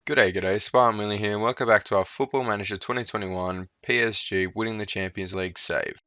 G'day, SPARTANWILLY here, and welcome back to our Football Manager 2021 PSG winning the Champions League save.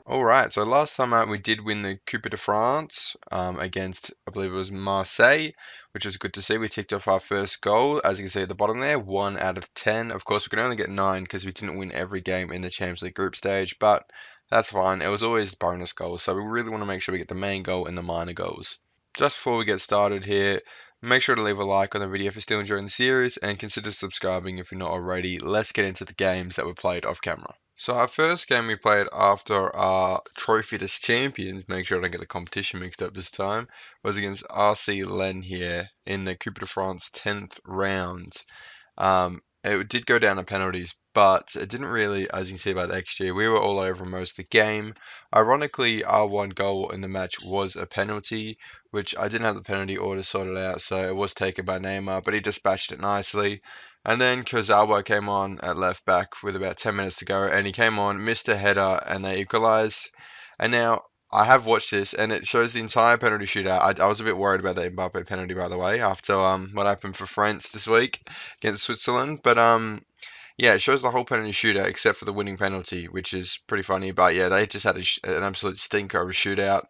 Alright, so last time out we did win the Coupe de France against, I believe it was Marseille, which was good to see. We ticked off our first goal, as you can see at the bottom there, 1 out of 10. Of course, we could only get 9 because we didn't win every game in the Champions League group stage, but that's fine. It was always bonus goals, so we really want to make sure we get the main goal and the minor goals. Just before we get started here, make sure to leave a like on the video if you're still enjoying the series, and consider subscribing if you're not already. Let's get into the games that were played off camera. So our first game we played after our trophy as champions, make sure I don't get the competition mixed up this time, was against RC Lens here in the Coupe de France 10th round. It did go down to penalties, but it didn't really, as you can see by the XG, we were all over most of the game. Ironically, our one goal in the match was a penalty, which I didn't have the penalty order sorted out, so it was taken by Neymar, but he dispatched it nicely. And then Kurzawa came on at left back with about 10 minutes to go, and he came on, missed a header, and they equalised. And now I have watched this, and it shows the entire penalty shootout. I was a bit worried about the Mbappe penalty, by the way, after what happened for France this week against Switzerland. But yeah, it shows the whole penalty shootout except for the winning penalty, which is pretty funny. But yeah, they just had an absolute stinker of a shootout.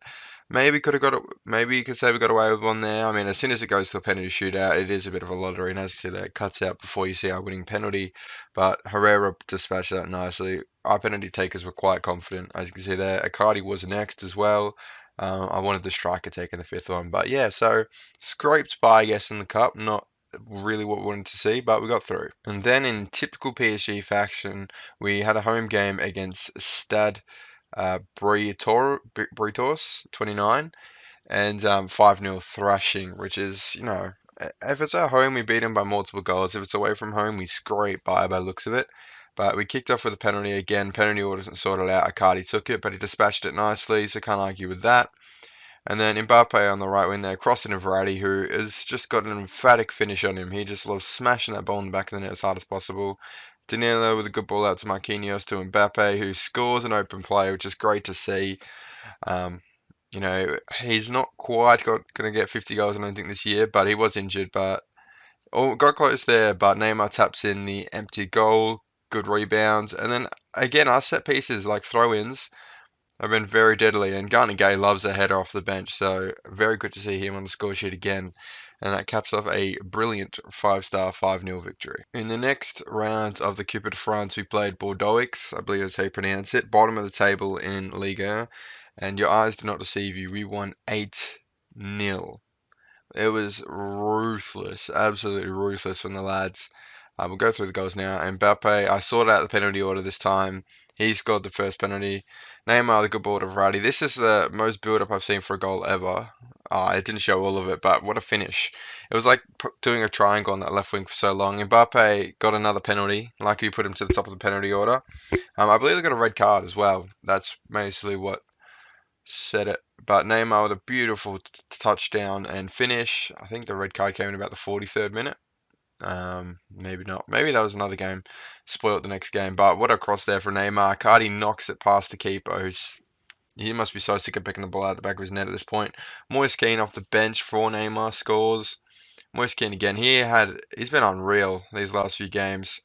Maybe could have got it. Maybe you could say we got away with one there. I mean, as soon as it goes to a penalty shootout, it is a bit of a lottery, and as you see, that it cuts out before you see our winning penalty. But Herrera dispatched that nicely. Our penalty takers were quite confident, as you can see there. Icardi was next as well. I wanted the striker taking the fifth one, but yeah, so scraped by, I guess, in the cup. Not really what we wanted to see, but we got through. And then in typical PSG fashion, we had a home game against Stade Britos 29 and 5-0 thrashing, which is, if it's at home, we beat them by multiple goals. If it's away from home, we scrape by the looks of it. But we kicked off with a penalty again. Penalty order wasn't sorted out. Icardi took it, but he dispatched it nicely, so can't argue with that. And then Mbappe on the right wing there, crossing to Verratti, who has just got an emphatic finish on him. He just loves smashing that ball in the back of the net as hard as possible. Danilo with a good ball out to Marquinhos to Mbappe, who scores an open play, which is great to see. Um, he's not quite going to get 50 goals, I don't think, this year, but he was injured. But got close there, but Neymar taps in the empty goal, good rebounds. And then, again, our set pieces, like throw-ins, have been very deadly, and Garner Gay loves a header off the bench, so very good to see him on the score sheet again. And that caps off a brilliant 5-star 5-0 victory. In the next round of the Coupe de France, we played Bordeaux, I believe that's how you pronounce it, bottom of the table in Liga, and your eyes do not deceive you. We won 8-0. It was ruthless, absolutely ruthless from the lads. We'll go through the goals now. Mbappe, I sorted out the penalty order this time. He scored the first penalty. Neymar, the good ball to Verratti. This is the most build-up I've seen for a goal ever. It didn't show all of it, but what a finish. It was like doing a triangle on that left wing for so long. Mbappe got another penalty. Lucky we put him to the top of the penalty order. I believe they got a red card as well. That's mostly what set it. But Neymar with a beautiful touchdown and finish. I think the red card came in about the 43rd minute. Maybe not. Maybe that was another game. Spoiled the next game. But what a cross there for Neymar. Cardi knocks it past the keeper. He must be so sick of picking the ball out the back of his net at this point. Moise Kean off the bench for Neymar scores. Moise Kean again. He's been unreal these last few games.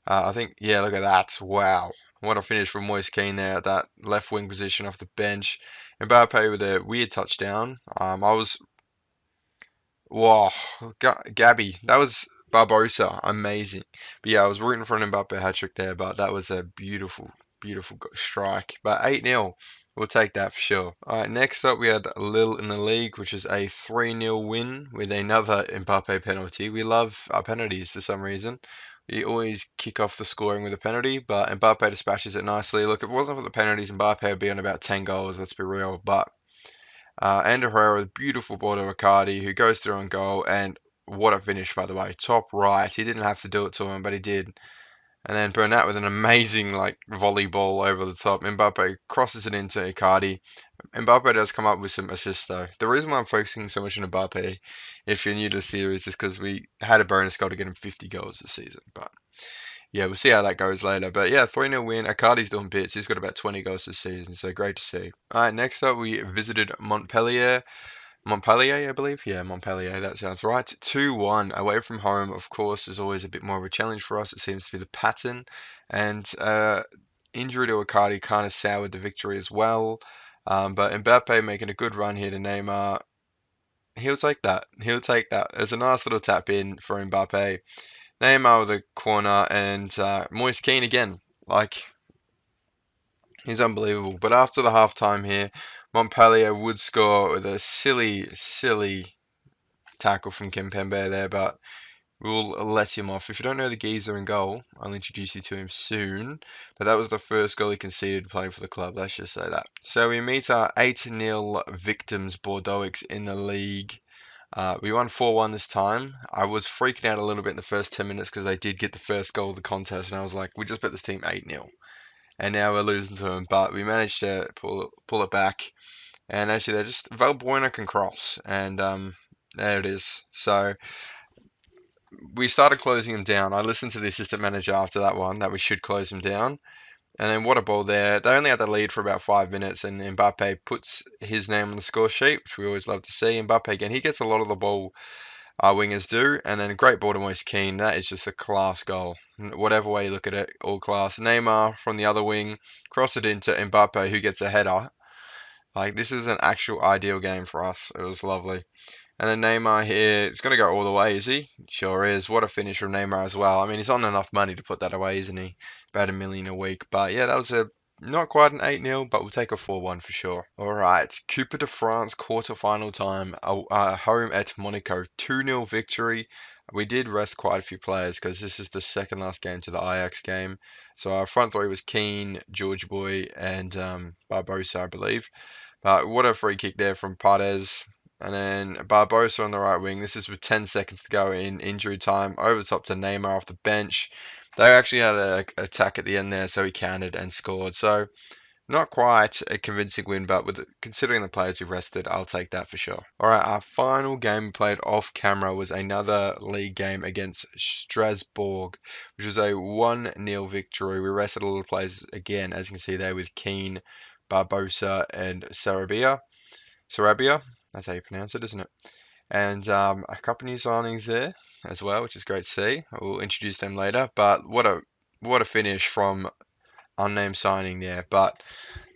I think, yeah, look at that. Wow. What a finish from Moise Kean there at that left wing position off the bench. Mbappe with a weird touchdown. Wow, Gabby, that was Barbosa, amazing. But yeah, I was rooting for an Mbappe hat trick there, but that was a beautiful, beautiful strike. But 8-0, we'll take that for sure. All right, next up we had Lille in the league, which is a 3-0 win with another Mbappe penalty. We love our penalties for some reason. We always kick off the scoring with a penalty, but Mbappe dispatches it nicely. Look, if it wasn't for the penalties, Mbappe would be on about 10 goals, let's be real. But Ander Herrera with beautiful ball to Icardi, who goes through on goal, and what a finish, by the way. Top right. He didn't have to do it to him, but he did. And then Bernat with an amazing volley ball over the top. Mbappe crosses it into Icardi. Mbappe does come up with some assists though. The reason why I'm focusing so much on Mbappe, if you're new to the series, is because we had a bonus goal to get him 50 goals this season. But yeah, we'll see how that goes later. But yeah, 3-0 win. Icardi's doing bits. He's got about 20 goals this season, so great to see. All right, next up we visited Montpellier. Montpellier, I believe. Yeah, Montpellier, that sounds right. 2-1 away from home, of course, is always a bit more of a challenge for us. It seems to be the pattern. And injury to Icardi kind of soured the victory as well. But Mbappe making a good run here to Neymar. He'll take that. He'll take that. There's a nice little tap in for Mbappe. Neymar with a corner and Moise Kean again. Like, he's unbelievable. But after the half time here, Montpellier would score with a silly, silly tackle from Kimpembe there, but we'll let him off. If you don't know the geezer in goal, I'll introduce you to him soon. But that was the first goal he conceded playing for the club, let's just say that. So we meet our 8-0 victims, Bordeaux's, in the league. We won 4-1 this time. I was freaking out a little bit in the first 10 minutes because they did get the first goal of the contest, and I was like, we just bet this team 8-0. And now we're losing to them, but we managed to pull it back. And actually, they're just Valbuena can cross, and there it is. So we started closing them down. I listened to the assistant manager after that one that we should close them down. And then what a ball there. They only had the lead for about 5 minutes, and Mbappe puts his name on the score sheet, which we always love to see. Mbappe again, he gets a lot of the ball our wingers do, and then a great ball to Moise Kean. That is just a class goal. Whatever way you look at it, all class. Neymar from the other wing, cross it into Mbappe, who gets a header. Like, this is an actual ideal game for us. It was lovely. And then Neymar here, it's going to go all the way, is he? Sure is. What a finish from Neymar as well. I mean, he's on enough money to put that away, isn't he? About $1 million a week. But yeah, that was a not quite an 8-0, but we'll take a 4-1 for sure. All right, Coupe de France quarter-final time, home at Monaco, 2-0 victory. We did rest quite a few players because this is the second last game to the Ajax game. So our front three was Keane, George Boy, and Barbosa, I believe. But what a free kick there from Paredes. And then Barbosa on the right wing. This is with 10 seconds to go in injury time. Over the top to Neymar off the bench. They actually had an attack at the end there, so he countered and scored. So not quite a convincing win, but with considering the players we've rested, I'll take that for sure. All right, our final game we played off camera was another league game against Strasbourg, which was a 1-0 victory. We rested a lot of players again, as you can see there with Keane, Barbosa, and Sarabia. That's how you pronounce it, isn't it? And a couple new signings there as well, which is great to see. We'll introduce them later. But what a finish from unnamed signing there. But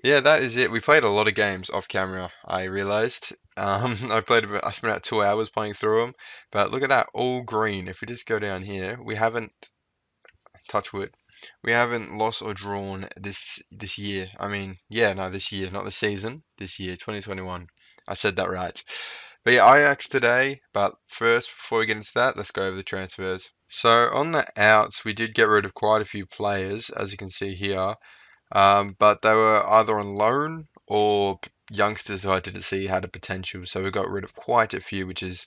yeah, that is it. We played a lot of games off camera, I realized. I spent about 2 hours playing through them. But look at that, all green. If we just go down here, we haven't touch wood. We haven't lost or drawn this year. I mean, yeah, no, this year, not the season. This year, 2021. I said that right. But yeah, Ajax today. But first, before we get into that, let's go over the transfers. So on the outs, we did get rid of quite a few players, as you can see here. But they were either on loan or youngsters who I didn't see had a potential. So we got rid of quite a few, which is,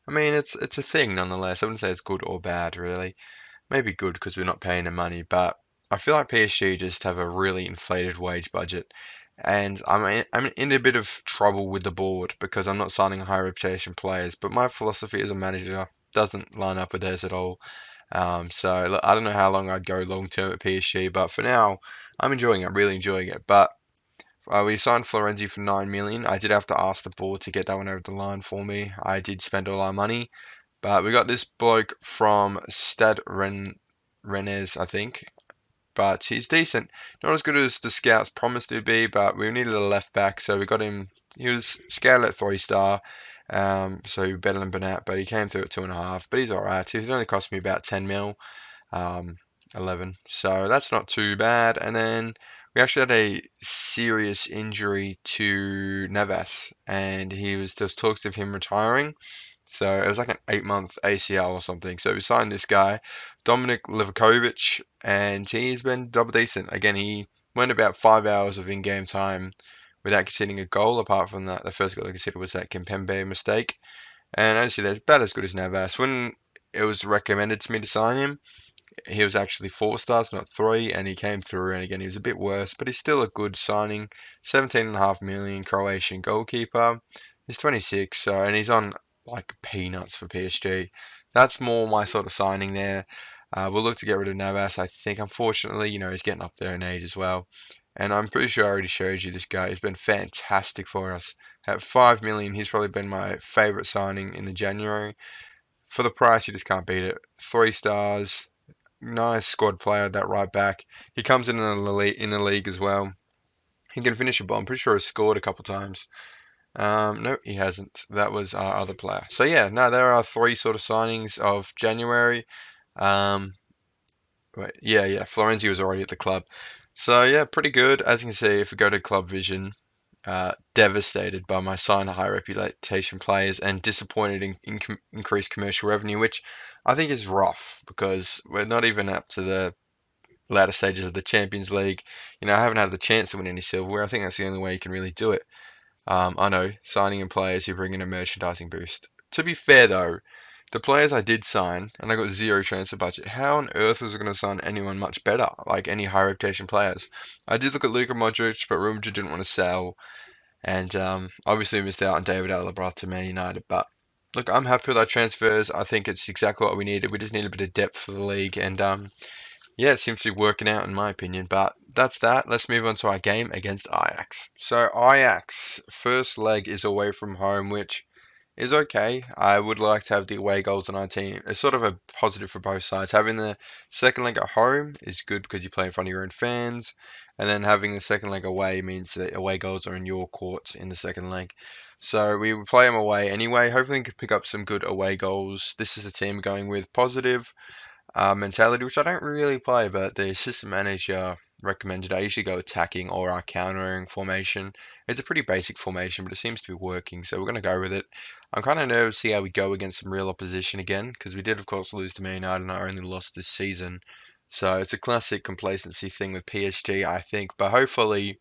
I mean, it's a thing nonetheless. I wouldn't say it's good or bad, really. Maybe good because we're not paying them money, but I feel like PSG just have a really inflated wage budget. And I'm in a bit of trouble with the board because I'm not signing high reputation players, but my philosophy as a manager doesn't line up with theirs at all. So look, I don't know how long I'd go long term at PSG, but for now, I'm enjoying it, really enjoying it. But we signed Florenzi for 9 million. I did have to ask the board to get that one over the line for me. I did spend all our money, but we got this bloke from Rennes, I think. But he's decent. Not as good as the scouts promised to be, but we needed a left back, so we got him. He was scouted at 3-star, so better than Bernat, but he came through at 2.5. But he's alright. It only cost me about 10 mil, 11. So that's not too bad. And then we actually had a serious injury to Navas, and there's talks of him retiring. So it was like an 8-month ACL or something. So we signed this guy, Dominik Livakovic, and he's been double decent. Again, he went about 5 hours of in-game time without conceding a goal. Apart from that, the first goal I considered was that Kimpembe mistake. And honestly, that's about as good as Navas. When it was recommended to me to sign him, he was actually 4 stars, not 3, and he came through. And again, he was a bit worse, but he's still a good signing. 17.5 million Croatian goalkeeper. He's 26, so and he's on like peanuts for PSG. That's more my sort of signing there. We'll look to get rid of Navas. I think, unfortunately, he's getting up there in age as well. And I'm pretty sure I already showed you this guy. He's been fantastic for us. At 5 million, he's probably been my favorite signing in the January. For the price, you just can't beat it. 3 stars, nice squad player, that right back. He comes in the league as well. He can finish a ball. I'm pretty sure he's scored a couple times. No, he hasn't. That was our other player. So yeah, no, there are 3 sort of signings of January. Um, Wait, yeah. Florenzi was already at the club. So yeah, pretty good. As you can see, if we go to Club Vision, devastated by my sign high reputation players and disappointed in increased commercial revenue, which I think is rough because we're not even up to the latter stages of the Champions League. I haven't had the chance to win any silverware. I think that's the only way you can really do it. I know, signing in players who bring in a merchandising boost. To be fair though, the players I did sign, and I got zero transfer budget, how on earth was I going to sign anyone much better, like any high reputation players? I did look at Luka Modric, but Real Madrid didn't want to sell, and obviously missed out on David Alaba to Man United. But look, I'm happy with our transfers. I think it's exactly what we needed. We just need a bit of depth for the league, and yeah, it seems to be working out in my opinion. But that's that. Let's move on to our game against Ajax. So Ajax, first leg is away from home, which is okay. I would like to have the away goals on our team. It's sort of a positive for both sides. Having the second leg at home is good because you play in front of your own fans, and then having the second leg away means that away goals are in your court in the second leg. So we would play them away anyway. Hopefully, we can pick up some good away goals. This is the team going with positive mentality, which I don't really play, but the assistant manager recommended I usually go attacking or our countering formation. It's a pretty basic formation, but it seems to be working, so we're going to go with it. I'm kind of nervous to see how we go against some real opposition again, because we did, of course, lose to Man United and our only loss this season. So it's a classic complacency thing with PSG, I think, but hopefully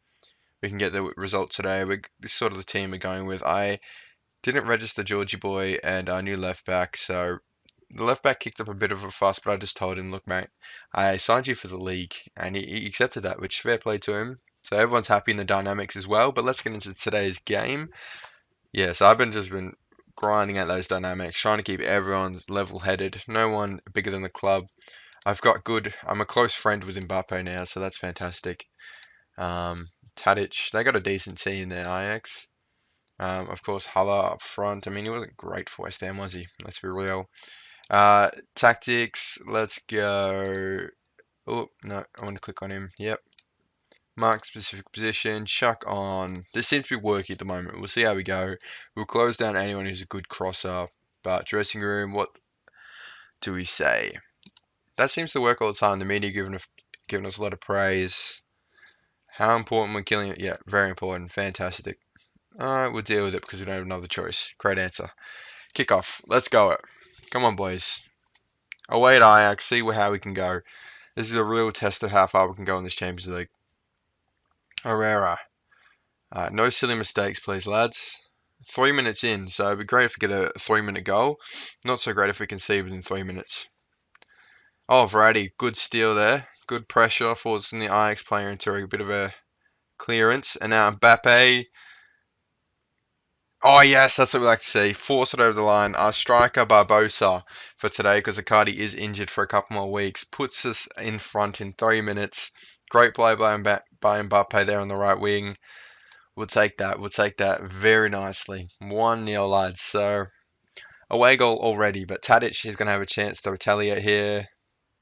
we can get the result today. This is sort of the team we're going with. I didn't register Georgie Boy and our new left back, so the left back kicked up a bit of a fuss, but I just told him, look, mate, I signed you for the league, and he accepted that, which fair play to him. So everyone's happy in the dynamics as well. But let's get into today's game. Yeah, so I've been grinding at those dynamics, trying to keep everyone level-headed. No one bigger than the club. I'm a close friend with Mbappe now, so that's fantastic. Um, Tadic, they got a decent team there, Ajax. Of course, Haller up front. I mean, he wasn't great for West Ham, was he? Let's be real. Tactics, let's go. Oh, no, I want to click on him. Yep. Mark specific position, chuck on. This seems to be working at the moment. We'll see how we go. We'll close down anyone who's a good crosser. But dressing room, what do we say? That seems to work all the time. The media giving us a lot of praise. How important we're killing it? Yeah, very important. Fantastic. Alright, we'll deal with it because we don't have another choice. Great answer. Kickoff. Let's go it. Come on, boys. Away at Ajax. See how we can go. This is a real test of how far we can go in this Champions League. Herrera. No silly mistakes, please, lads. 3 minutes in, so it'd be great if we get a 3 minute goal. Not so great if we can see within 3 minutes. Oh, Verratti, good steal there. Good pressure, forcing the Ajax player into a bit of a clearance. And now Mbappe. Oh, yes, that's what we like to see. Force it over the line. Our striker, Barbosa, for today, because Icardi is injured for a couple more weeks, puts us in front in 3 minutes. Great play by Mbappe there on the right wing. We'll take that. We'll take that very nicely. 1-0, lads. So, away goal already, but Tadic is going to have a chance to retaliate here.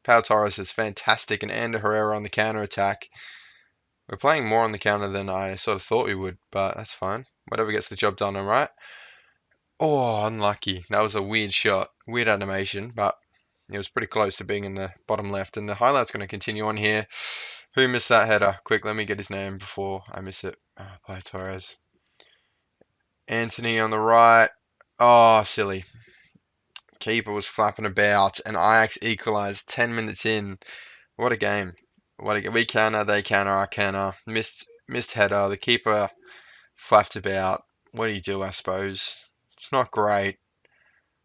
Pau Torres is fantastic, and Ander Herrera on the counter attack. We're playing more on the counter than I sort of thought we would, but that's fine. Whatever gets the job done, alright. Oh, unlucky. That was a weird shot. Weird animation, but it was pretty close to being in the bottom left. And the highlight's going to continue on here. Who missed that header? Quick, let me get his name before I miss it. Pau Torres. Anthony on the right. Oh, silly. Keeper was flapping about, and Ajax equalised 10 minutes in. What a game. What a game. We counter, they counter, I counter. Missed header. The keeper flapped about. What do you do, I suppose? It's not great,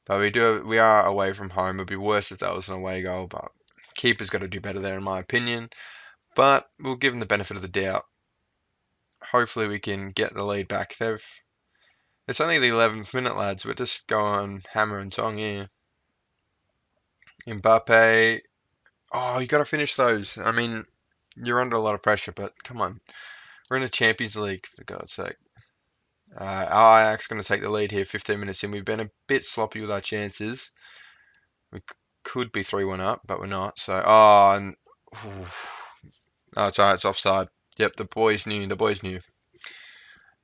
but we are away from home. It'd be worse if that was an away goal, but keeper's got to do better there, in my opinion. But we'll give him the benefit of the doubt. Hopefully we can get the lead back. It's only the 11th minute, lads. We're just going hammer and tong here. Mbappe. Oh, you got to finish those. I mean, you're under a lot of pressure, but come on. We're in the Champions League, for God's sake. Ajax going to take the lead here, 15 minutes in. We've been a bit sloppy with our chances. We could be 3-1 up, but we're not. So, oh, and, oh, it's alright, it's offside. Yep, the boys knew, the boys knew.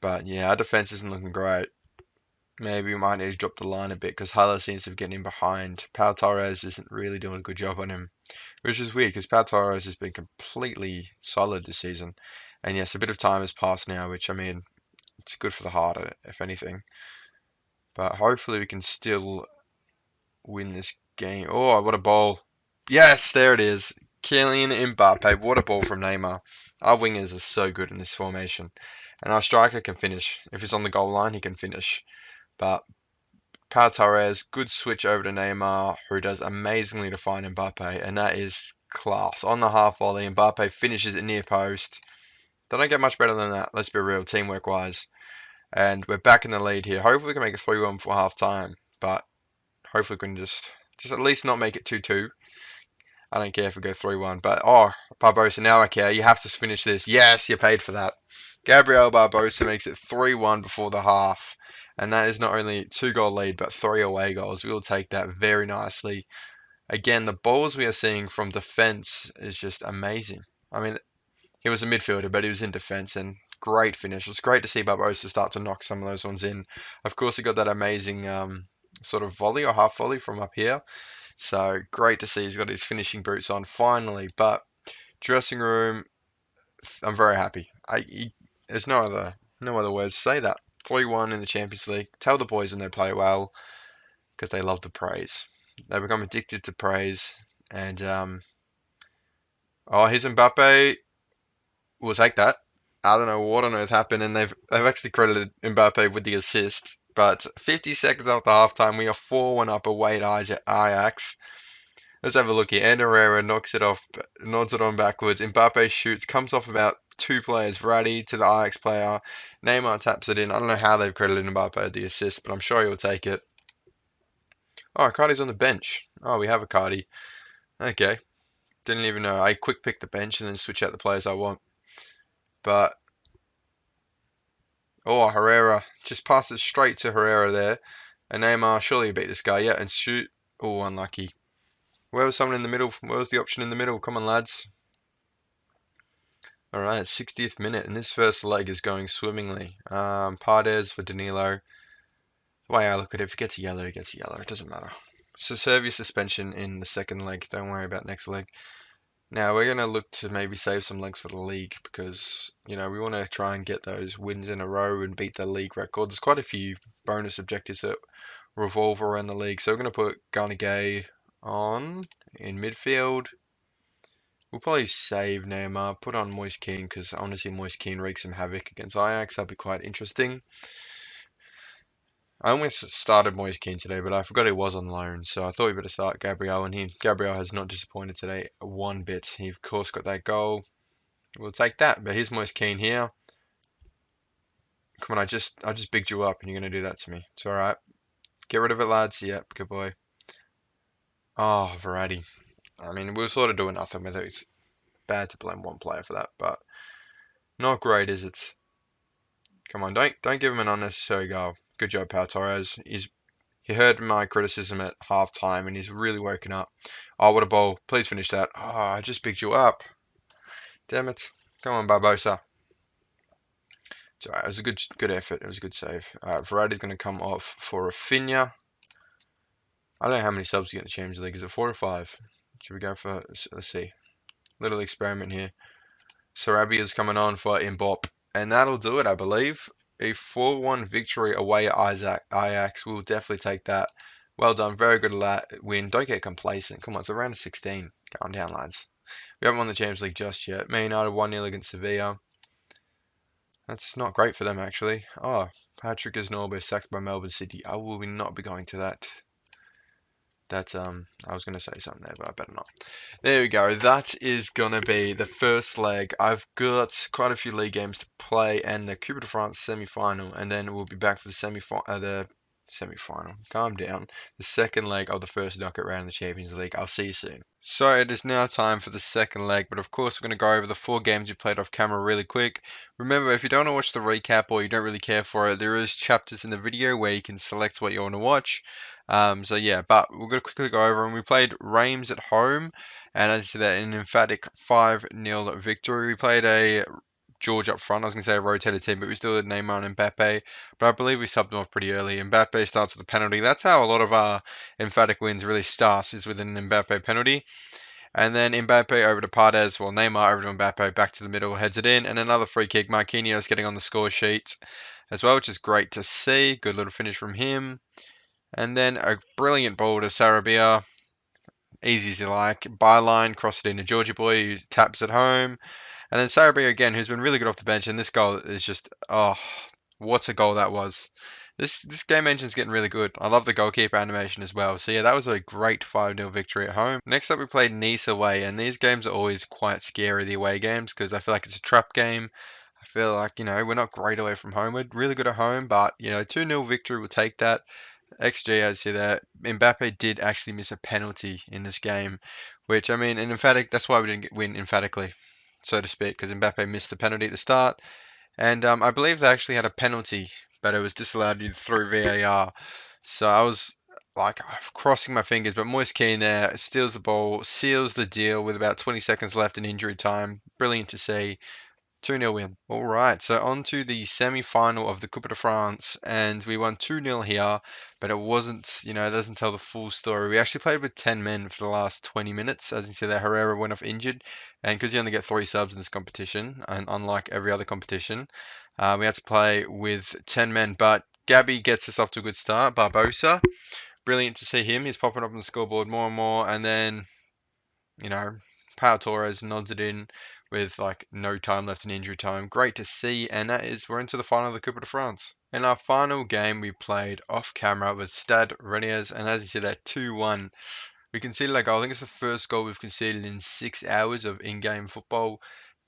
But yeah, our defense isn't looking great. Maybe we might need to drop the line a bit because Hala seems to be getting in behind. Pau Torres isn't really doing a good job on him, which is weird because Pau Torres has been completely solid this season. And yes, a bit of time has passed now, which I mean, it's good for the heart, if anything. But hopefully we can still win this game. Oh, what a ball. Yes, there it is. Kylian Mbappe. What a ball from Neymar. Our wingers are so good in this formation. And our striker can finish. If he's on the goal line, he can finish. But Pau Torres, good switch over to Neymar, who does amazingly to find Mbappe. And that is class. On the half volley, Mbappe finishes it near post. They don't get much better than that, let's be real, teamwork wise. And we're back in the lead here. Hopefully we can make it 3-1 before half time. But hopefully we can just at least not make it 2-2. I don't care if we go 3-1. But, oh, Barbosa, now I care. You have to finish this. Yes, you paid for that. Gabriel Barbosa makes it 3-1 before the half. And that is not only 2-goal lead, but 3 away goals. We will take that very nicely. Again, the balls we are seeing from defence is just amazing. I mean, he was a midfielder, but he was in defence and great finish. It's great to see Barbosa start to knock some of those ones in. Of course, he got that amazing sort of volley or half volley from up here. So great to see he's got his finishing boots on finally. But dressing room, I'm very happy. There's no other words to say that. 3-1 in the Champions League. Tell the boys when they play well because they love the praise. They become addicted to praise. And oh, here's Mbappe. We'll take that. I don't know what on earth happened, and they've actually credited Mbappe with the assist. But 50 seconds after halftime, we are 4-1 up away at Ajax. Let's have a look here. And Herrera knocks it off, nods it on backwards. Mbappe shoots, comes off about two players, Verratti to the Ajax player. Neymar taps it in. I don't know how they've credited Mbappe with the assist, but I'm sure he'll take it. Oh, Cardi's on the bench. Oh, we have a Cardi. Okay. Didn't even know. I quick pick the bench and then switch out the players I want. But oh, Herrera just passes straight to Herrera there. And Neymar, surely beat this guy. Yeah, and shoot. Oh, unlucky. Where was someone in the middle? Where was the option in the middle? Come on, lads. All right, 60th minute, and this first leg is going swimmingly. Paredes for Danilo. The way I look at it, if he gets a yellow, he gets a yellow. It doesn't matter. So serve your suspension in the second leg. Don't worry about next leg. Now we're going to look to maybe save some legs for the league because, we want to try and get those wins in a row and beat the league record. There's quite a few bonus objectives that revolve around the league. So we're going to put Garnegay on in midfield. We'll probably save Neymar, put on Moise Kean because honestly Moise Kean wreaks some havoc against Ajax. That'll be quite interesting. I almost started Moise Kean today, but I forgot he was on loan, so I thought we better start Gabriel, and Gabriel has not disappointed today one bit. He of course got that goal. We'll take that. But here's Moise Kean here. Come on, I just bigged you up, and you're gonna do that to me. It's all right. Get rid of it, lads. Yep, good boy. Oh, Verratti. I mean, we were sort of doing nothing with it. It's bad to blame one player for that, but not great, is it? Come on, don't give him an unnecessary goal. Good job, Pau Torres. He heard my criticism at half time and he's really woken up. Oh, what a ball. Please finish that. Oh, I just picked you up. Damn it. Come on, Barbosa. It's alright. It was a good effort. It was a good save. Verratti's going to come off for Rafinha. I don't know how many subs you get in the Champions League. Is it 4 or 5? Should we go for, let's see. Little experiment here. Sarabia's coming on for Mbop. And that'll do it, I believe. A 4-1 victory away at Ajax. We'll definitely take that. Well done. Very good win. Don't get complacent. Come on, it's a round of 16. Calm down, lads. We haven't won the Champions League just yet. Man United 1-0 against Sevilla. That's not great for them, actually. Oh, Patrick Isnorbo sacked by Melbourne City. I will not be going to that. I was going to say something there, but I better not. There we go. That is going to be the first leg. I've got quite a few league games to play and the Coupe de France semi-final, and then we'll be back for the Semi-final. Calm down. The second leg of the first knockout round of the Champions League. I'll see you soon. So it is now time for the second leg, but of course we're going to go over the 4 games we played off camera really quick. Remember, if you don't want to watch the recap or you don't really care for it, there is chapters in the video where you can select what you want to watch. So yeah, but we're going to quickly go over, and we played Reims at home, and as I said, that an emphatic 5-0 victory. We played a George up front. I was going to say a rotated team, but we still had Neymar and Mbappe. But I believe we subbed them off pretty early. Mbappe starts with a penalty. That's how a lot of our emphatic wins really starts, is with an Mbappe penalty. And then Mbappe over to Paredes, well, Neymar over to Mbappe, back to the middle, heads it in. And another free kick. Marquinhos getting on the score sheet as well, which is great to see. Good little finish from him. And then a brilliant ball to Sarabia. Easy as you like. Byline, cross it into Georgie Boy, who taps it home. And then Sarabia again, who's been really good off the bench. And this goal is just, oh, what a goal that was. This game engine's getting really good. I love the goalkeeper animation as well. So yeah, that was a great 5-0 victory at home. Next up, we played Nice away, and these games are always quite scary, the away games, because I feel like it's a trap game. I feel like, we're not great away from home. We're really good at home, but, 2-0 victory, we'll take that. XG, I'd say that Mbappe did actually miss a penalty in this game, which, I mean, in emphatic, that's why we didn't win emphatically, so to speak, because Mbappe missed the penalty at the start. And I believe they actually had a penalty, but it was disallowed through VAR. So I was like crossing my fingers, but Moise Kean there steals the ball, seals the deal with about 20 seconds left in injury time. Brilliant to see. 2-0 win. All right, so on to the semi-final of the Coupe de France, and we won 2-0 here, but it wasn't, it doesn't tell the full story. We actually played with 10 men for the last 20 minutes. As you see, that Herrera went off injured, and because you only get 3 subs in this competition, and unlike every other competition, we had to play with 10 men, but Gabby gets us off to a good start. Barbosa, brilliant to see him. He's popping up on the scoreboard more and more, and then, Pau Torres nods it in with like no time left in injury time. Great to see, and that is we're into the final of the Coupe de France. In our final game, we played off camera with Stade Rennais, and as you see, that 2-1. We conceded a goal. I think it's the first goal we've conceded in 6 hours of in-game football.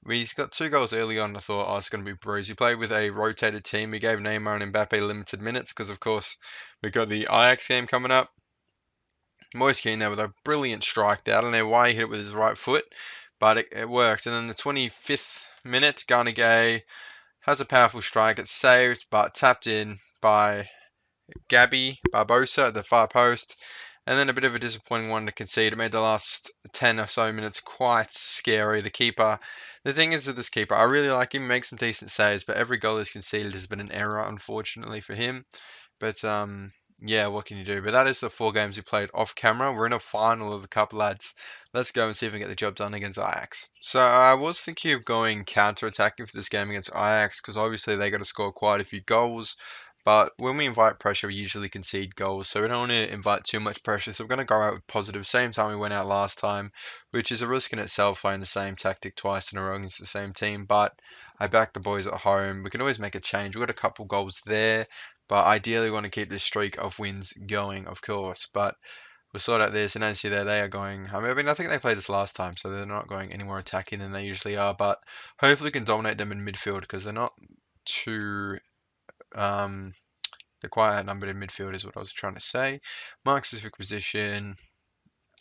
We got 2 goals early on. I thought, oh, it's going to be bruised. We played with a rotated team. We gave Neymar and Mbappe limited minutes because, of course, we got the Ajax game coming up. Moise Kean there with a brilliant strike there. I don't know why he hit it with his right foot, but it worked. And then the 25th minute, Garnegay has a powerful strike. It's saved, but tapped in by Gabby Barbosa at the far post. And then a bit of a disappointing one to concede. It made the last 10 or so minutes quite scary. The keeper, the thing is with this keeper, I really like him, makes some decent saves, but every goal he's conceded has been an error, unfortunately for him. But yeah, what can you do? But that is the 4 games we played off camera. We're in a final of the Cup, lads. Let's go and see if we can get the job done against Ajax. So I was thinking of going counter-attacking for this game against Ajax, because obviously they got to score quite a few goals. But when we invite pressure, we usually concede goals, so we don't want to invite too much pressure. So we're going to go out with positive, same time we went out last time, which is a risk in itself, playing the same tactic twice in a row against the same team. But I back the boys at home. We can always make a change. We've got a couple goals there, but ideally we want to keep this streak of wins going, of course. But we'll sort out this, and as you see there, they are going. I mean, I think they played this last time, so they're not going any more attacking than they usually are. But hopefully we can dominate them in midfield, because they're not too they're quite outnumbered in midfield is what I was trying to say. Mark specific position,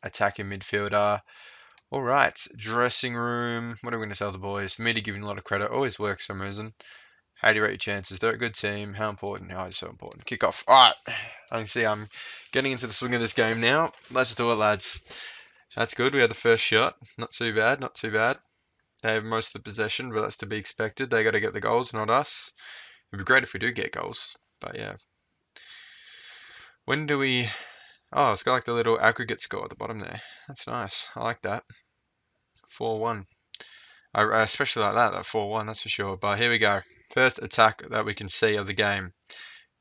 attacking midfielder. All right, dressing room. What are we going to tell the boys? For me to give you a lot of credit, always works for some reason. How do you rate your chances? They're a good team. How important? Oh, it's so important. Kick off. All right, I can see I'm getting into the swing of this game now. Let's do it, lads. That's good. We had the first shot. Not too bad. Not too bad. They have most of the possession, but that's to be expected. They got to get the goals, not us. It'd be great if we do get goals, but yeah. When do we... Oh, it's got like the little aggregate score at the bottom there. That's nice. I like that. 4-1. I especially like that 4-1, that's for sure. But here we go. First attack that we can see of the game.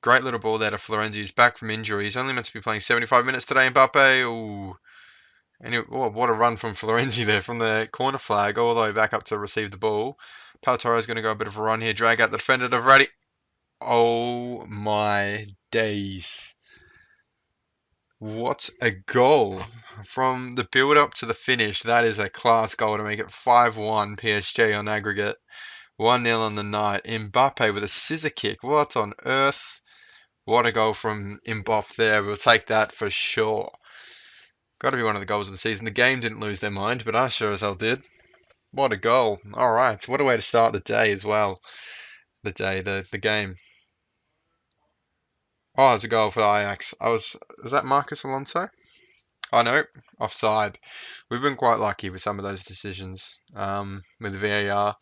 Great little ball there to Florenzi, who's back from injury. He's only meant to be playing 75 minutes today, Mbappe. Ooh. Oh, what a run from Florenzi there, from the corner flag all the way back up to receive the ball. Pau Torres is going to go a bit of a run here, drag out the defender to Verratti. Oh my days. What a goal. From the build up to the finish, that is a class goal to make it 5-1 PSG on aggregate. 1-0 on the night. Mbappe with a scissor kick. What on earth? What a goal from Mbappe there. We'll take that for sure. Got to be one of the goals of the season. The game didn't lose their mind, but I sure as hell did. What a goal. All right. What a way to start the day as well. The game. Oh, it's a goal for Ajax. Was that Marcus Alonso? Oh no, offside. We've been quite lucky with some of those decisions with VAR.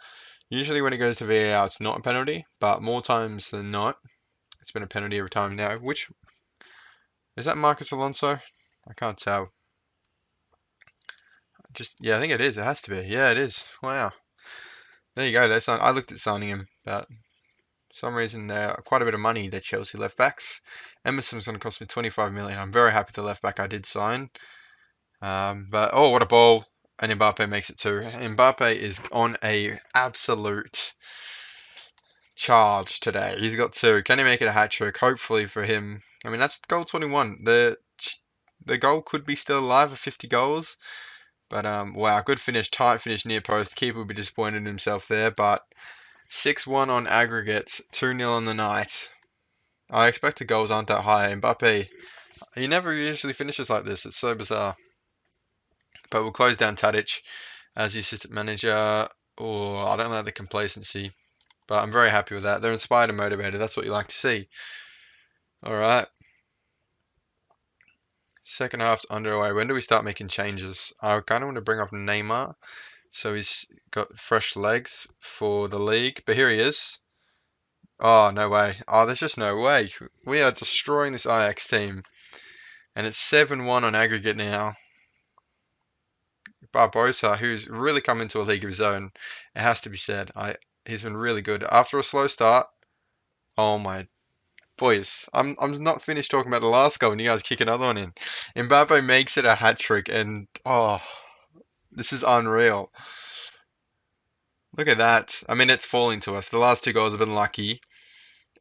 Usually when it goes to VAR, it's not a penalty, but more times than not, it's been a penalty every time now. Which is that Marcus Alonso? I can't tell. Just yeah, I think it is. It has to be. Yeah, it is. Wow. There you go. I looked at signing him, but for some reason they're quite a bit of money. They're Chelsea left backs. Emerson's going to cost me 25 million. I'm very happy the left back I did sign. But oh, what a ball! And Mbappe makes it too. Mbappe is on a absolute charge today. He's got two. Can he make it a hat trick? Hopefully for him. I mean, that's goal 21. The goal could be still alive at 50 goals. But wow, good finish, tight finish near post. Keeper would be disappointed in himself there. But 6-1 on aggregates, 2-0 on the night. I expect the goals aren't that high. Mbappe, he never usually finishes like this. It's so bizarre. But we'll close down Tadic as the assistant manager. Oh, I don't like the complacency. But I'm very happy with that. They're inspired and motivated. That's what you like to see. All right. Second half's underway. When do we start making changes? I kind of want to bring off Neymar. So he's got fresh legs for the league. But here he is. Oh, no way. Oh, there's just no way. We are destroying this Ajax team. And it's 7-1 on aggregate now. Barbosa, who's really come into a league of his own, it has to be said. He's been really good. After a slow start, oh my boys, I'm not finished talking about the last goal and you guys kick another one in. Mbappe makes it a hat trick and oh, this is unreal. Look at that. I mean, it's falling to us. The last two goals have been lucky,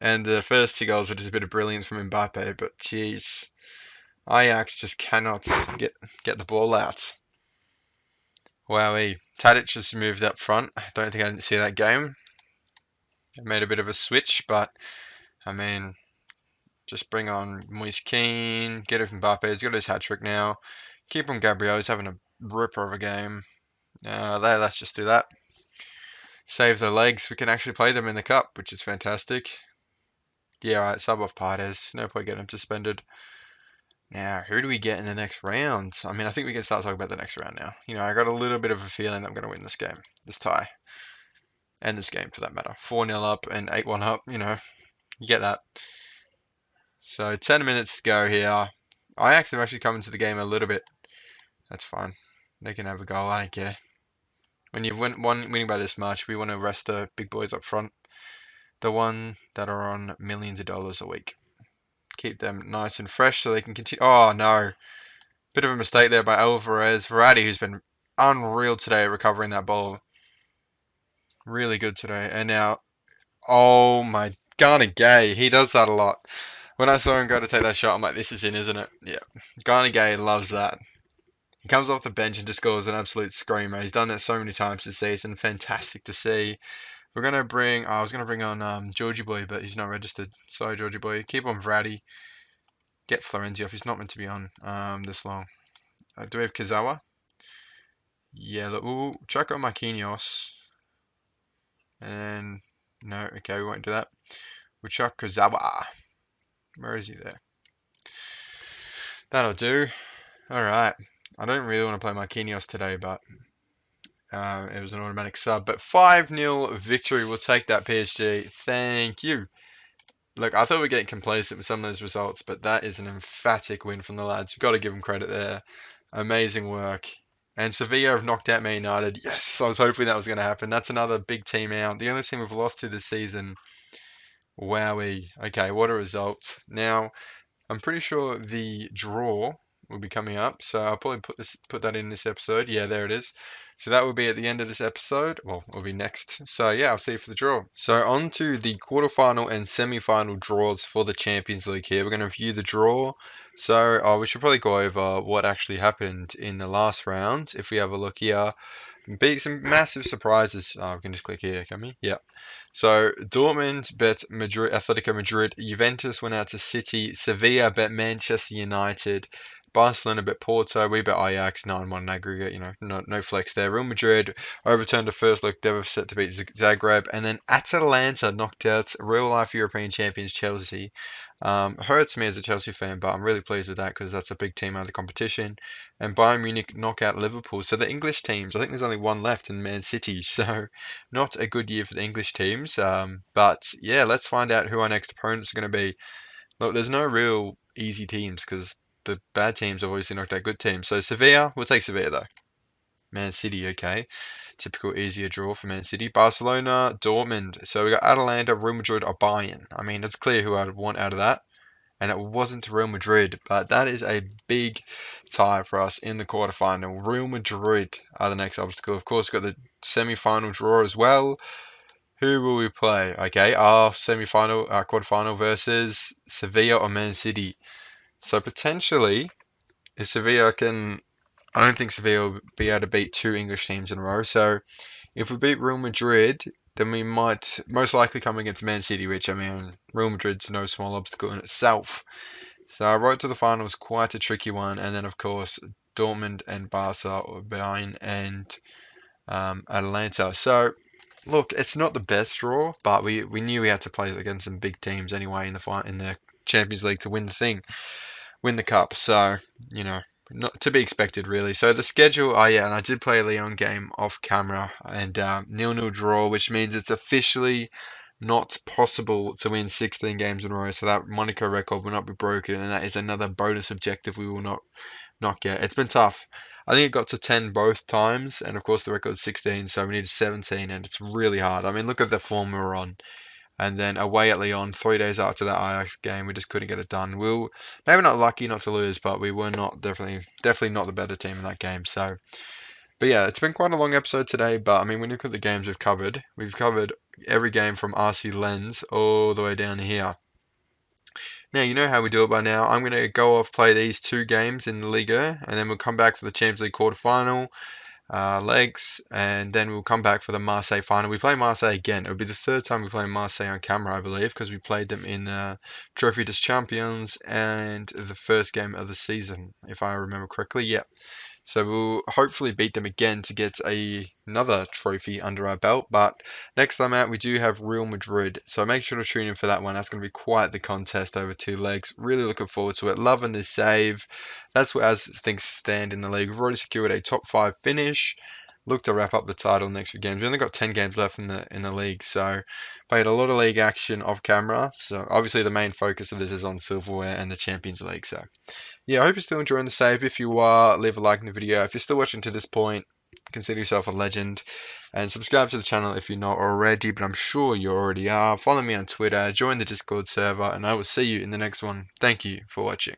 and the first two goals were just a bit of brilliance from Mbappe. But jeez, Ajax just cannot get the ball out. Wowee. Tadic just moved up front. I don't think I didn't see that game. I made a bit of a switch, but I mean, just bring on Moise Kean, get it from Mbappe. He's got his hat trick now. Keep on Gabriel. He's having a ripper of a game. Let's just do that. Save their legs. We can actually play them in the cup, which is fantastic. Yeah, right. Sub off Paredes. No point getting him suspended. Now, who do we get in the next round? I mean, I think we can start talking about the next round now. You know, I got a little bit of a feeling that I'm going to win this game, this tie, and this game for that matter. 4-0 up and 8-1 up. You know, you get that. So 10 minutes to go here. Ajax have actually come into the game a little bit. That's fine. They can have a goal. I don't care. When you've winning by this much, we want to rest the big boys up front. The one that are on millions of dollars a week. Keep them nice and fresh so they can continue. Oh, no. Bit of a mistake there by Alvarez. Verratti, who's been unreal today at recovering that ball. Really good today. And now, oh my, Garner Gay. He does that a lot. When I saw him go to take that shot, I'm like, this is in, isn't it? Yeah. Garner Gay loves that. He comes off the bench and just scores an absolute screamer. He's done that so many times this season. Fantastic to see. We're gonna bring. I was gonna bring on Georgie Boy, but he's not registered. Sorry, Georgie Boy. Keep on Verratti. Get Florenzi off. He's not meant to be on this long. Do we have Kazawa? Yeah. Look, we'll chuck on Marquinhos. And no, okay, we won't do that. We'll chuck Kazawa. Where is he there? That'll do. All right. I don't really want to play Marquinhos today, but it was an automatic sub. But 5-0 victory. We'll take that, PSG. Thank you. Look, I thought we were getting complacent with some of those results, but that is an emphatic win from the lads. You've got to give them credit there. Amazing work. And Sevilla have knocked out Man United. Yes, I was hoping that was going to happen. That's another big team out. The only team we've lost to this season. Wowee. Okay, what a result. Now, I'm pretty sure the draw will be coming up, so I'll probably put that in this episode. Yeah, there it is. So that will be at the end of this episode. Well, it'll be next. So yeah, I'll see you for the draw. So on to the quarterfinal and semi-final draws for the Champions League here. We're going to view the draw. So we should probably go over what actually happened in the last round. If we have a look here, Beat some massive surprises. Oh, we can just click here, can we? Yeah. So Dortmund bet Madrid, Atletico Madrid. Juventus went out to City. Sevilla bet Manchester United. Barcelona bet Porto. We bet Ajax 9-1 aggregate. No flex there. Real Madrid overturned the first look. They were set to beat Zagreb, and then Atalanta knocked out real life European champions Chelsea. Hurts me as a Chelsea fan, but I'm really pleased with that because that's a big team out of the competition. And Bayern Munich knock out Liverpool. So the English teams, I think there's only one left in Man City. So not a good year for the English teams. But yeah, let's find out who our next opponents are going to be. Look, there's no real easy teams because the bad teams have obviously knocked out good teams. So Sevilla, we'll take Sevilla though. Man City, okay. Typical easier draw for Man City. Barcelona, Dortmund. So we got Atalanta, Real Madrid, or Bayern. I mean, it's clear who I'd want out of that. And it wasn't Real Madrid, but that is a big tie for us in the quarterfinal. Real Madrid are the next obstacle. Of course, we've got the semi-final draw as well. Who will we play? Okay, our semi-final, our quarterfinal versus Sevilla or Man City. So potentially, if Sevilla can, I don't think Sevilla will be able to beat two English teams in a row. So if we beat Real Madrid, then we might most likely come against Man City, which, I mean, Real Madrid's no small obstacle in itself. So our road to the final was quite a tricky one. And then, of course, Dortmund and Barca, or Bayern and Atalanta. So, look, it's not the best draw, but we knew we had to play against some big teams anyway in the Champions League to win the cup. So, you know, not to be expected really. So the schedule, oh yeah, and I did play a Leon game off camera and 0-0 draw, which means it's officially not possible to win 16 games in a row. So that Monaco record will not be broken, and that is another bonus objective we will not get. It's been tough. I think it got to 10 both times, and of course the record's 16, so we needed 17, and it's really hard. I mean, look at the form we're on. And then away at Lyon, 3 days after that Ajax game, we just couldn't get it done. We were maybe not lucky not to lose, but we were not definitely not the better team in that game. So, but yeah, it's been quite a long episode today. But I mean, when you look at the games we've covered every game from RC Lens all the way down here. Now, you know how we do it by now. I'm going to go off, play these two games in the Liga, and then we'll come back for the Champions League quarterfinal legs, and then we'll come back for the Marseille final. We play Marseille again. It'll be the third time we play Marseille on camera, I believe, because we played them in Trophy des Champions and the first game of the season, if I remember correctly. Yeah. So we'll hopefully beat them again to get another trophy under our belt. But next time out, we do have Real Madrid. So make sure to tune in for that one. That's going to be quite the contest over two legs. Really looking forward to it. Loving this save. That's what as things stand in the league. We've already secured a top 5 finish. Look to wrap up the title next few games. We only got 10 games left in the league. So played a lot of league action off camera. So obviously the main focus of this is on silverware and the Champions League. So yeah, I hope you're still enjoying the save. If you are, leave a like in the video. If you're still watching to this point, consider yourself a legend. And subscribe to the channel if you're not already, but I'm sure you already are. Follow me on Twitter, join the Discord server, and I will see you in the next one. Thank you for watching.